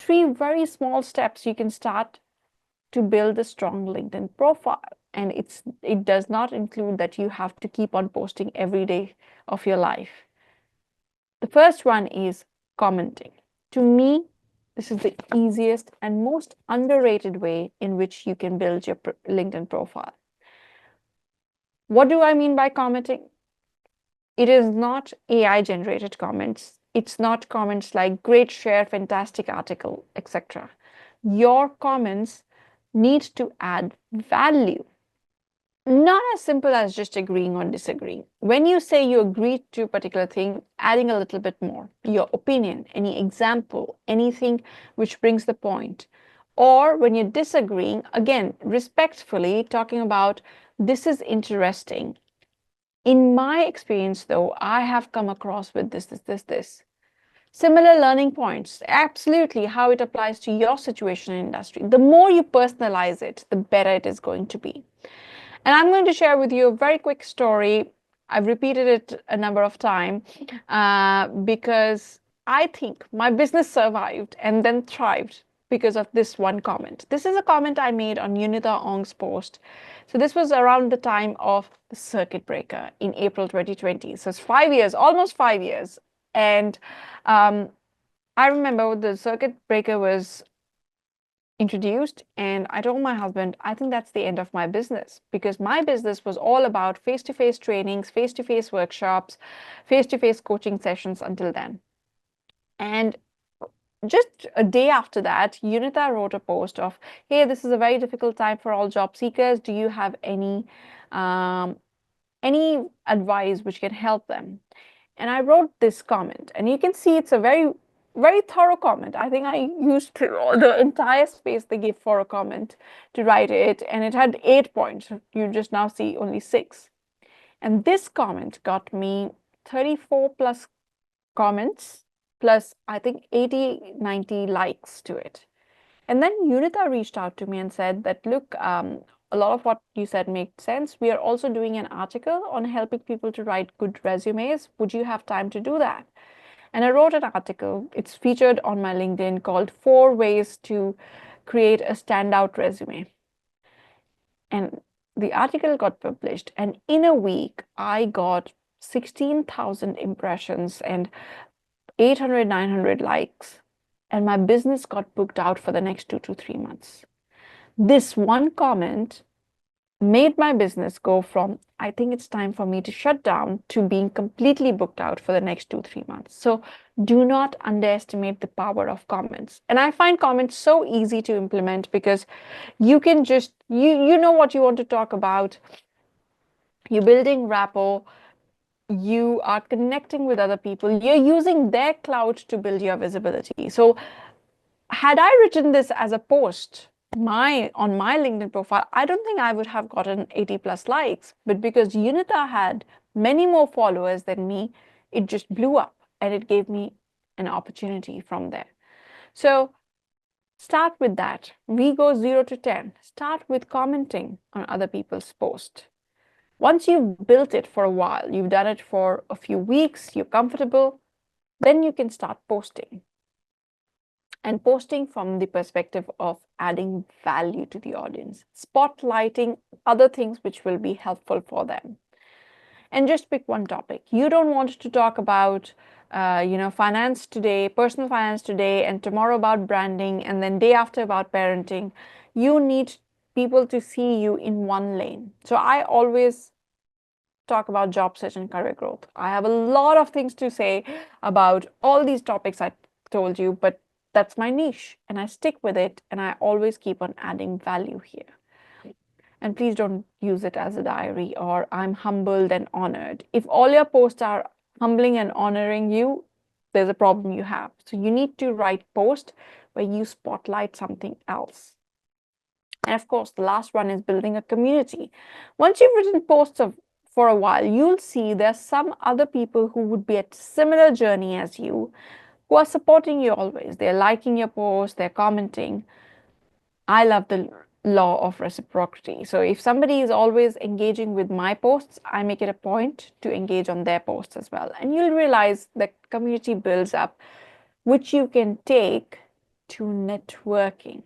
3 very small steps, you can start to build a strong LinkedIn profile. And it does not include that you have to keep on posting every day of your life. The first one is commenting. To me, this is the easiest and most underrated way in which you can build your LinkedIn profile. What do I mean by commenting? It is not AI generated comments. It's not comments like great share, fantastic article, etc. Your comments need to add value. Not as simple as just agreeing or disagreeing. When you say you agree to a particular thing, adding a little bit more, your opinion, any example, anything which brings the point. Or when you're disagreeing, again, respectfully talking about this is interesting. In my experience, though, I have come across with this. Similar learning points, absolutely how it applies to your situation in industry. The more you personalize it, the better it is going to be. And I'm going to share with you a very quick story. I've repeated it a number of times because I think my business survived and then thrived because of this one comment. This is a comment I made on Yunita Ong's post. So this was around the time of the circuit breaker in April 2020. So it's 5 years, almost 5 years. And I remember the circuit breaker was introduced, and I told my husband, I think that's the end of my business, because my business was all about face-to-face trainings, face-to-face workshops, face-to-face coaching sessions until then. And just a day after that, Yunita wrote a post of, hey, this is a very difficult time for all job seekers. Do you have any advice which can help them? And I wrote this comment, and you can see it's a very thorough comment. I think I used the entire space they gave for a comment to write it, and it had 8 points. You just now see only 6. And this comment got me 34 plus comments, plus I think 80, 90 likes to it. And then Yunita reached out to me and said that, look, a lot of what you said makes sense. We are also doing an article on helping people to write good resumes. Would you have time to do that? And I wrote an article. It's featured on my LinkedIn called 4 Ways to Create a Standout Resume. And the article got published. And in a week, I got 16,000 impressions and 800, 900 likes. And my business got booked out for the next 2 to 3 months. This one comment made my business go from, I think it's time for me to shut down, to being completely booked out for the next 2-3 months. So do not underestimate the power of comments. And I find comments so easy to implement because you can just, you know what you want to talk about. You're building rapport. You are connecting with other people. You're using their cloud to build your visibility. So had I written this as a post on my LinkedIn profile, I don't think I would have gotten 80 plus likes. But because Yunita had many more followers than me, it just blew up, and it gave me an opportunity from there. So start with that. We go 0 to 10. Start with commenting on other people's posts. Once you've built it for a while, you've done it for a few weeks, you're comfortable, then you can start posting. And posting from the perspective of adding value to the audience, spotlighting other things which will be helpful for them. And just pick one topic. You don't want to talk about, finance today, personal finance today, and tomorrow about branding, and then day after about parenting. You need people to see you in one lane. So I always talk about job search and career growth. I have a lot of things to say about all these topics I told you, but that's my niche, and I stick with it, and I always keep on adding value here. And please don't use it as a diary or I'm humbled and honored. If all your posts are humbling and honoring you, there's a problem you have. So you need to write posts where you spotlight something else. And of course, the last one is building a community. Once you've written posts for a while, you'll see there's some other people who would be at similar journey as you, who are supporting you always. They're liking your post, they're commenting. I love the law of reciprocity. So if somebody is always engaging with my posts, I make it a point to engage on their posts as well. And you'll realize that community builds up, which you can take to networking.